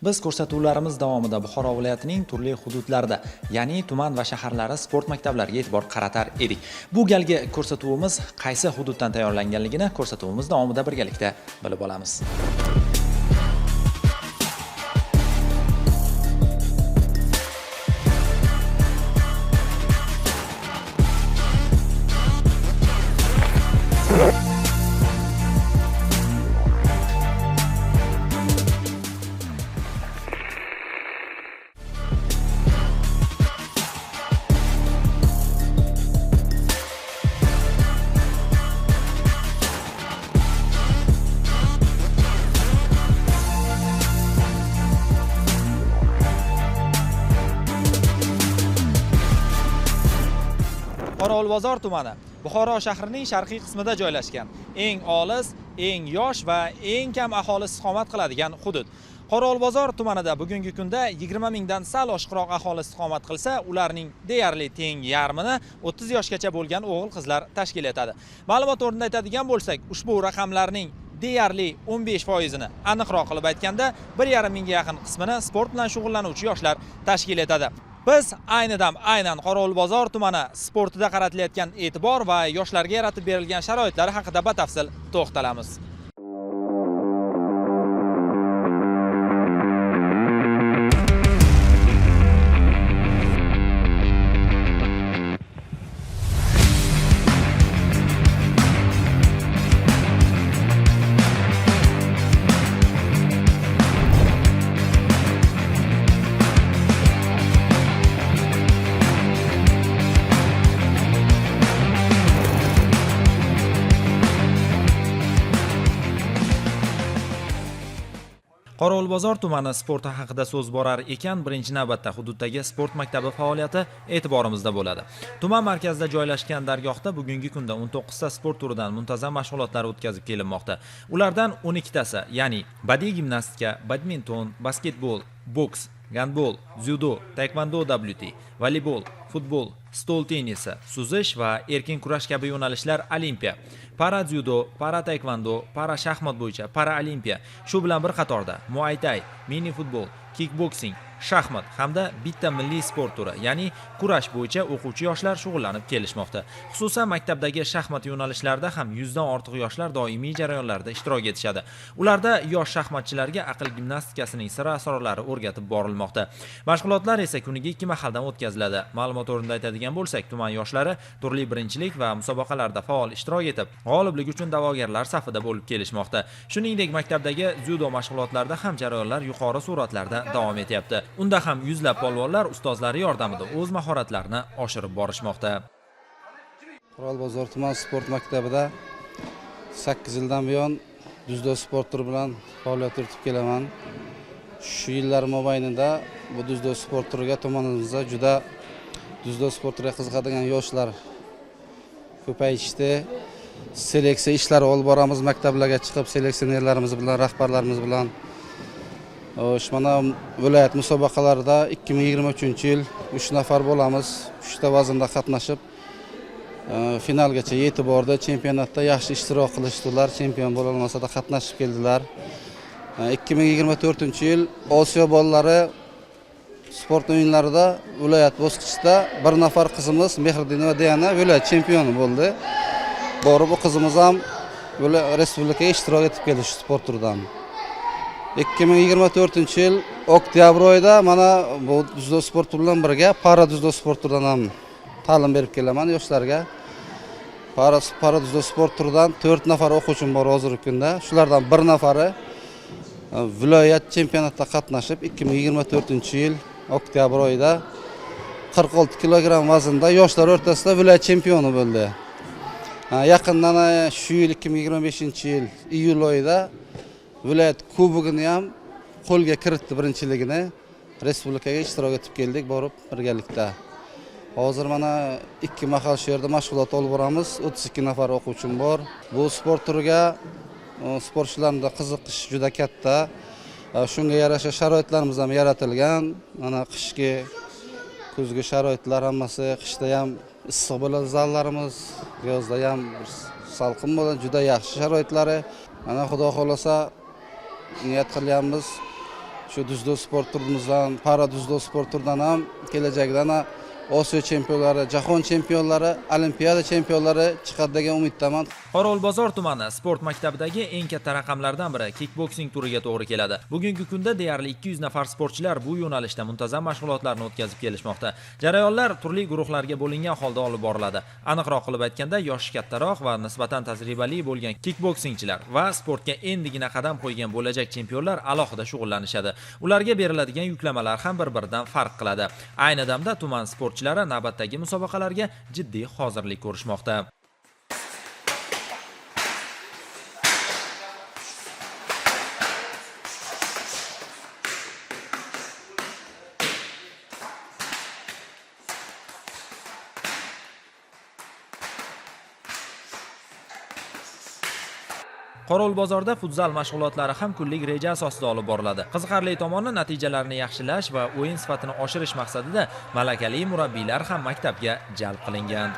Biz ko'rsatuvlarimiz davomida Buxoro viloyatining turli hududlarida, ya'ni tuman va shaharlari sport maktablariga e'tibor qaratar edik. Bu galgi ko'rsatuvimiz qaysi hududdan tayyorlanganligini ko'rsatuvimiz davomida birgalikda bilib olamiz. Orolbozor tumani Buxoro shahrining sharqiy qismida joylashgan, eng olis, eng yosh va eng kam aholi istiqomat qiladigan hudud. Orolbozor tumanida bugungi kunda 20 mingdan sal oshiqroq aholi istiqomat qilsa, ularning deyarli teng yarmini 30 yoshgacha bo'lgan o'g'il-qizlar tashkil etadi. Ma'lumot o'rnida aytadigan bo'lsak, ushbu raqamlarning deyarli 15%ni aniqroq qilib aytganda 1,5 mingga yaqin qismini sport bilan shug'ullanuvchi yoshlar tashkil etadi. Biz aynan Qoraqalpog'iston tumani sportida qaratilayotgan e'tibor va yoshlarga yaratib berilgan sharoitlar haqida batafsil to'xtalamiz. Qoraqalpog'iston tumani sporti haqida so'z borar ekan, birinchi navbatda hududdagi sport maktabi faoliyati e'tiborimizda bo'ladi. Tuman markazida joylashgan dargohda bugungi kunda 19 ta sport turidan muntazam mashg'ulotlar o'tkazib kelinmoqda. Ulardan 12 tasi, ya'ni badiiy gimnastika, badminton, basketbol, boks, gandbol, dzyudo, taekvondo WT, voleybol, futbol, stol tennisi, suzish va erkin kurash kabi yo'nalishlar olimpiya, para dzyudo, para taekvondo, para shaxmat bo'yicha para olimpiya, shu bilan bir qatorda muay thai, mini futbol, kickboksing, shaxmat hamda bitta milliy sport turi, ya'ni kurash bo'yicha o'quvchi yoshlar shug'ullanib kelishmoqda. Xususan maktabdagi shaxmat yo'nalishlarida ham 100 dan ortiq yoshlar doimiy jarayonlarda ishtirok etishadi. Ularda yosh shaxmatchilarga aql gimnastikasining sir asrorlari o'rgatib borilmoqda. Mashg'ulotlar esa kuniga 2 mahaldan o'tkaziladi. Ma'lumot o'rnida aytadigan bo'lsak, tuman yoshlari turli birinchilik va musobaqalarda faol ishtirok etib, g'oliblik uchun da'vogarlar safida bo'lib kelishmoqda. Shuningdek, maktabdagi dzyudo mashg'ulotlarida ham jarayonlar yuqori sur'atlarda davom etyapti. Unda ham yuzlab polvonlar ustozlari yordamida o'z mahoratlarini oshirib borishmoqda. Qoraqalpog'iston tuman sport maktabida 8 yildan buyon dzyudo sport turi bilan faoliyat yuritib kelaman. Shu yillar mobaynida bu dzyudo sport turiga tumanimizda juda dzyudo sport turiga qiziqadigan yoshlar ko'payishdi. Seleksiya ishlari olib boramiz, maktablarga chiqib seleksionerlarimiz bilan, rahbarlarimiz bilan mana viloyat musobaqalarida 2023-yil 3 nafar bo'lamiz. 3 ta vaznda qatnashib finalgacha yetib bordi. Chempionatda yaxshi ishtirok qilishdilar. Chempion bo'la olmasa-da qatnashib keldilar. 2024-yil Osiyo bolalari sport o'yinlarida viloyat bosqichida bir nafar qizimiz Mehriddinova Diana viloyat chempioni bo'ldi. Borib, bu qizimiz ham respublikaga ishtirok etib keldi shu sport turidan. 2024-yil oktyabr oyida mana bu dzyudo sport turi bilan birga para dzyudo sport turidan ham ta'lim berib kelaman yoshlarga. Para dzyudo sport turidan 4 nafar o'quvchim bor hozirgi kunda. Shulardan bir nafari viloyat chempionatida qatnashib 2024-yil oktyabr oyida 46 kilogramm vaznda yoshlar o'rtasida viloyat chempioni bo'ldi. Yaqindan shu yil 2025-yil iyul oyida viloyat kubogini ham qo'lga kiritdi, birinchiligini respublikaga ishtirok etib keldik borib birgalikda. Hozir mana 2 mahal shu yerda mashg'ulot olib boramiz. 32 nafar o'quvchim bor. Bu sport turiga sportchilarning qiziqish juda katta. Shunga yarasha sharoitlarimiz ham yaratilgan. Mana qishki, kuzgi sharoitlar hammasi, qishda ham issiq bo'ladi zallarimiz, yozda ham salqin bo'ladi, juda yaxshi sharoitlari. Mana xudo xolasa niyat qilyapmiz shu dzyudo sport turimizdan, para dzyudo sport turidan ham kelajakdan Osiyo chempionlari, jahon chempionlari, olimpiada chempionlari chiqadi degan umiddaman. Qorovulbozor tumani sport maktabidagi eng katta raqamlardan biri kickboksing turiga to'g'ri keladi. Bugungi kunda deyarli 200 nafar sportchilar bu yo'nalishda muntazam mashg'ulotlarni o'tkazib kelishmoqda. Jarayonlar turli guruhlarga bo'lingan holda olib boriladi. Aniqroq qilib aytganda, yoshi kattaroq va nisbatan tajribali bo'lgan kickboksingchilar va sportga endigina qadam qo'ygan bo'lajak chempionlar alohida shug'ullanishadi. Ularga beriladigan yuklamalar ham bir-biridan farq qiladi. Ayni damda tuman sportchilari navbatdagi musobaqalarga jiddiy hozirlik ko'rishmoqda. Qorovulbozorda futzal mashg'ulotlari ham kunlik reja asosida olib boriladi. Qiziqarli tomoni natijalarni yaxshilash va o'yin sifatini oshirish maqsadida malakali murabbiylar ham maktabga jalb qilingan.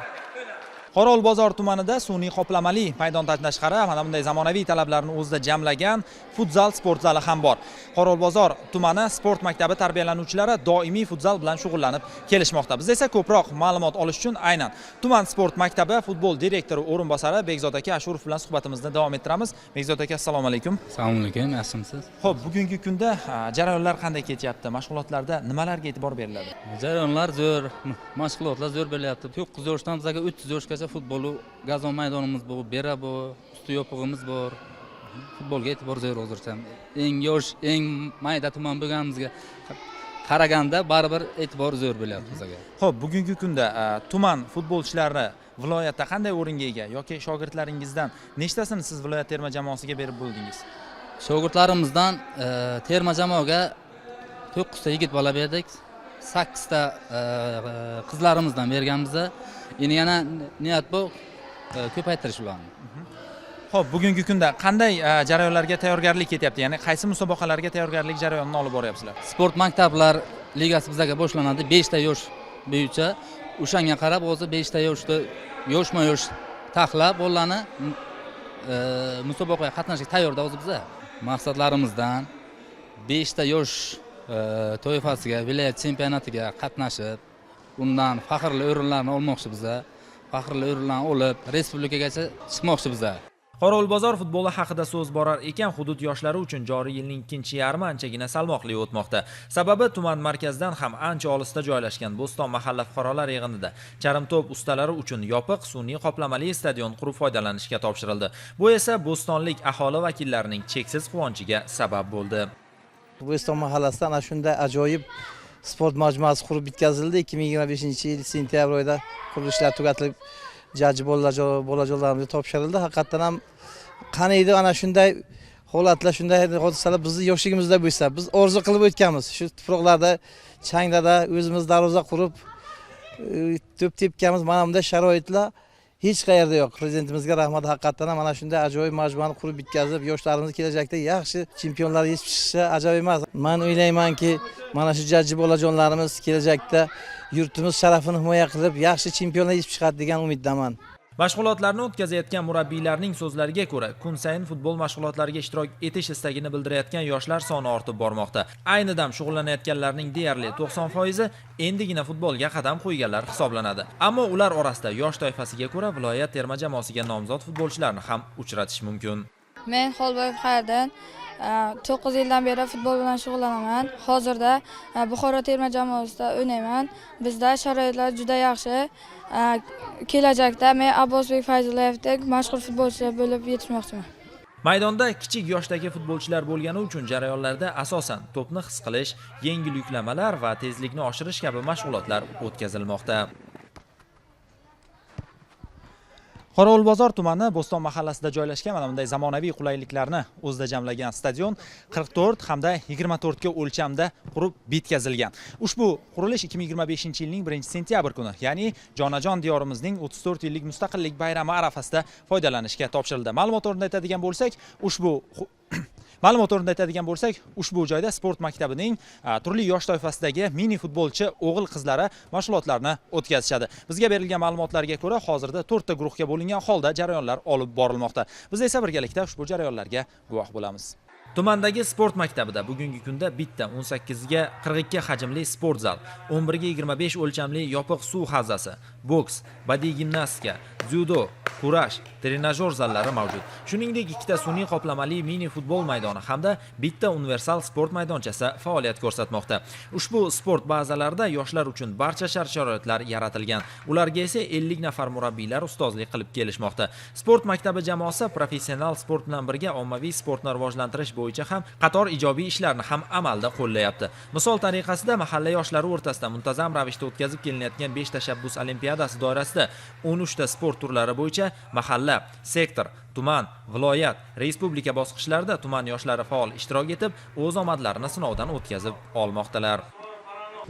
Qorovulbozor tumanida sun'iy qoplamali maydondan tashqari mana bunday zamonaviy talablarni o'zida jamlagan futzal sport zali ham bor. Qorovulbozor tumani sport maktabi tarbiyalanuvchilari doimiy futzal bilan shug'ullanib kelishmoqda. Biz esa ko'proq ma'lumot olish uchun aynan tuman sport maktabi futbol direktori o'rinbosari Bekzod aka Ashurov bilan suhbatimizni davom ettiramiz. Bekzod aka, assalomu alaykum. Assalomu alaykum, yaxshimisiz? Xo'p, bugungi kunda jarayonlar qanday ketyapti? Mashg'ulotlarda nimalarga e'tibor beriladi? Jarayonlar zo'r, mashg'ulotlar zo'r bo'lyapti. 9 yoshdan bizga 30 yoshgacha futbol, gazon maydonimiz bor, bera bor, usti yopig'imiz bor. Futbolga e'tibor zo'r hozircha. Eng yosh, eng mayda tuman bo'lganimizga qaraganda baribir e'tibor zo'r bo'lyapti bizga. Xo'p, bugungi kunda tuman futbolchilari viloyatda qanday o'ringa ega yoki shogirdlaringizdan nechtasini siz viloyat terma jamoasiga berib bo'ldingiz? Shogirdlarimizdan terma jamoaga 9 ta yigit bola berdik. 8 ta qizlarimizdan berganmiz. Endi yana niyat bu ko'paytirish ularni. Xo'p, bugungi kunda qanday jarayonlarga tayyorgarlik ketyapti? Ya'ni qaysi musobaqalarga tayyorgarlik jarayonini olib boryapsizlar? Sport maktablar ligasi bizga boshlanadi. 5 ta yosh bo'yicha. O'shanga qarab o'zi 5 ta yoshda yoshma-yosh taxlab ularni musobaqaga qatnashga tayyorda o'zi biza. Maqsadlarimizdan 5 ta yosh toifasiga, viloyat chempionatiga qatnashib, undan faxrli o'rinlarni olmoqchi biza. Faxrli o'rinlarni olib, respublikagacha chiqmoqchi biza. Qorovulbozor futboli haqida so'z borar ekan, hudud yoshlari uchun joriy yilning ikkinchi yarmi anchagina salmoqli o'tmoqda. Sababi tuman markazidan ham ancha olisda joylashgan Bo'ston mahalla fuqarolar yig'inida charimto'p ustalari uchun yopiq sun'iy qoplamali stadion qurib foydalanishga topshirildi. Bu esa bo'stonlik aholi vakillarining cheksiz quvonchiga sabab bo'ldi. Bo'ston mahallasidan ana shunday ajoyib sport majmuasi qurib bitkazildi. 2025-yil sentyabr oyida qurilishlar tugatilib, jajji bolajonlarimizga topshirildi. Haqiqatan ham qani edi ana shunday holatlar, shunday hodisalar bizni yoshligimizda bo'lsa, biz orzu qilib o'tganmiz. Shu tuproqlarda, changlarda o'zimiz darvoza qurib, to'p tepganmiz. Mana bunday sharoitlar hech qayerda yo'q. Prezidentimizga rahmat, haqiqatan ham mana shunday ajoyib majmuani qurib bitkazib, yoshlarimiz kelajakda yaxshi chempionlar yetib chiqishi ajoyib emas. Men o'ylaymanki, mana shu jajji bolajonlarimiz kelajakda yurtimiz sharafini himoya qilib, yaxshi chempionlar yetib chiqadi degan umiddaman. Mashg'ulotlarni o'tkazayotgan murabbiylarning so'zlariga ko'ra, kun sayin futbol mashg'ulotlariga ishtirok etish istagini bildirayotgan yoshlar soni ortib bormoqda. Ayni dam shug'ullanayotganlarning deyarli 90% endigina futbolga qadam qo'yganlar hisoblanadi. Ammo ular orasida yosh toifasiga ko'ra viloyat terma jamoasiga nomzod futbolchilarni ham uchratish mumkin. Men Xolboyev Xayriddin 9 yildan beri futbol bilan shug'ullanaman. Hozirda Buxoro terma jamoasida o'ynayman. Bizda sharoitlar juda yaxshi. Kelajakda men Abbosbek Fayzullayevdek mashhur futbolchilar bo'lib yetishmoqchiman. Maydonda kichik yoshdagi futbolchilar bo'lgani uchun jarayonlarda asosan to'pni his qilish, yengil yuklamalar va tezlikni oshirish kabi mashg'ulotlar o'tkazilmoqda. Qorovulbozor tumani Bo'ston mahallasida joylashgan mana bunday zamonaviy qulayliklarni o'zida jamlagan stadion 44 hamda 24 ga o'lchamda qurib bitkazilgan. Ushbu qurilish 2025-yilning 1-sentyabr kuni, ya'ni jonajon diyorimizning 34 yillik mustaqillik bayrami arafasida foydalanishga topshirildi. Ma'lumot o'rnida aytadigan bo'lsak, ushbu joyda sport maktabining turli yosh toifasidagi mini futbolchi o'g'il-qizlari mashg'ulotlarni o'tkazishadi. Bizga berilgan ma'lumotlarga ko'ra, hozirda 4 ta guruhga bo'lingan holda jarayonlar olib borilmoqda. Biz esa birgalikda ushbu jarayonlarga guvoh bo'lamiz. Tumandagi sport maktabida bugungi kunda bitta 18 ga 42 hajmli sport zal, 11 ga 25 o'lchamli yopiq suv havzasi, boks, badiiy gimnastika, dzyudo, kurash, trenajyor zallari mavjud. Shuningdek, ikkita sun'iy qoplamali mini futbol maydoni hamda bitta universal sport maydonchasi faoliyat ko'rsatmoqda. Ushbu sport bazalarida yoshlar uchun barcha shart-sharoitlar yaratilgan. Ularga esa 50 nafar murabbiylar ustozlik qilib kelishmoqda. Sport maktabi jamoasi professional sport bilan birga ommaviy sportni rivojlantirish bo'yicha ham qator ijobiy ishlarni ham amalda qo'llayapti. Misol tariqasida mahalla yoshlari o'rtasida muntazam ravishda o'tkazib kelinayotgan 5 tashabbus olimpiadasi doirasida 13 ta sport turlari bo'yicha mahalla, sektor, tuman, viloyat, respublika bosqichlarida tuman yoshlari faol ishtirok etib, o'z omadlarini sinovdan o'tkazib olmoqdalar.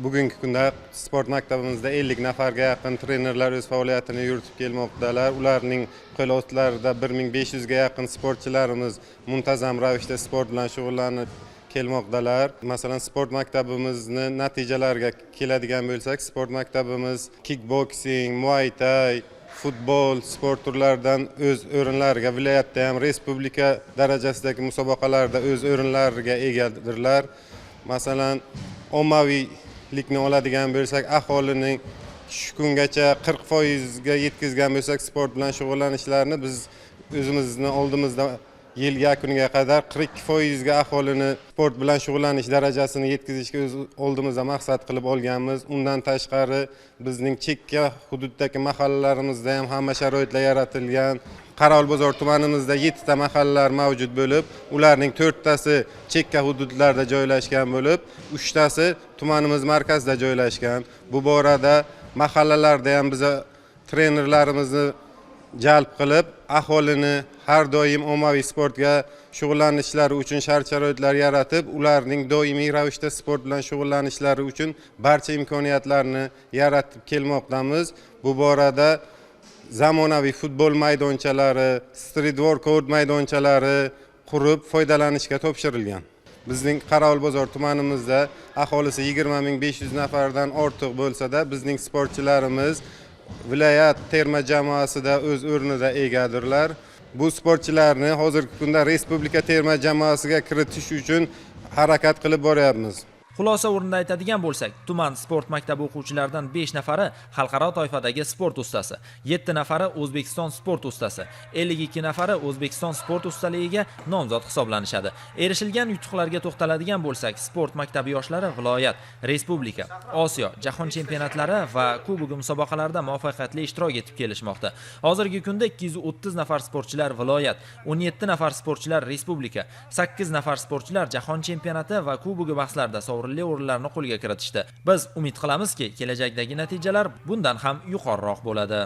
Bugungi kunda sport maktabimizda 50 nafarga yaqin trenerlar o'z faoliyatini yuritib kelmoqdalar. Ularning qo'l ostlarida 1500 ga yaqin sportchilarimiz muntazam ravishda sport bilan shug'ullanib kelmoqdalar. Masalan, sport maktabimizni natijalariga keladigan bo'lsak, sport maktabimiz kickboksing, muay thai, futbol sport turlaridan o'z o'rinlariga, viloyatda ham respublika darajasidagi musobaqalarda o'z o'rinlariga egadirlar. Masalan, ommaviylikni oladigan bo'lsak, aholining shu kungacha 40% ga yetkazgan bo'lsak, sport bilan shug'ullanishlarini biz o'zimizni oldimizda yil yakuniga qadar 42% ga aholini sport bilan shug'ullanish darajasini yetkazishga o'z oldimizda maqsad qilib olganmiz. Undan tashqari bizning chekka hududdagi mahallalarimizda ham hamma sharoitlar yaratilgan. Qorovulbozor tumanimizda 7 ta mahallalar mavjud bo'lib, ularning 4 tasi chekka hududlarda joylashgan bo'lib, 3 tasi tumanimiz markazida joylashgan. Bu borada mahallalarda ham biz trenerlarimizni jalb qilib, aholini har doim ommaviy sportga shug'ullanishlari uchun shart-sharoitlar yaratib, ularning doimiy ravishda sport bilan shug'ullanishlari uchun barcha imkoniyatlarni yaratib kelmoqdamiz. Bu borada zamonaviy futbol maydonchalari, street workout maydonchalari qurib foydalanishga topshirilgan. Bizning Qorovulbozor tumanimizda aholisi 20500 nafardan ortiq bo'lsa-da, bizning sportchilarimiz viloyat terma jamoasida o'z o'rnida egadirlar. Bu sportchilarni hozirgi kunda respublika terma jamoasiga kiritish uchun harakat qilib boryapmiz. Xulosa o'rnida aytadigan bo'lsak, tuman sport maktabi o'quvchilaridan 5 nafari xalqaro toifadagi sport ustasi, 7 nafari O'zbekiston sport ustasi, 52 nafari O'zbekiston sport ustaligiga nomzod hisoblanishadi. Erishilgan yutuqlarga to'xtaladigan bo'lsak, sport maktabi yoshlari viloyat, respublika, Osiyo, jahon chempionatlari va kubok musobaqalarida muvaffaqiyatli ishtirok etib kelishmoqda. Hozirgi kunda 230 nafar sportchilar viloyat, 17 nafar sportchilar respublika, 8 nafar sportchilar jahon chempionati va kubogi bahslarida sovrinli o'rinlarni qo'lga kiritishdi. Biz umid qilamizki, kelajakdagi natijalar bundan ham yuqoriroq bo'ladi.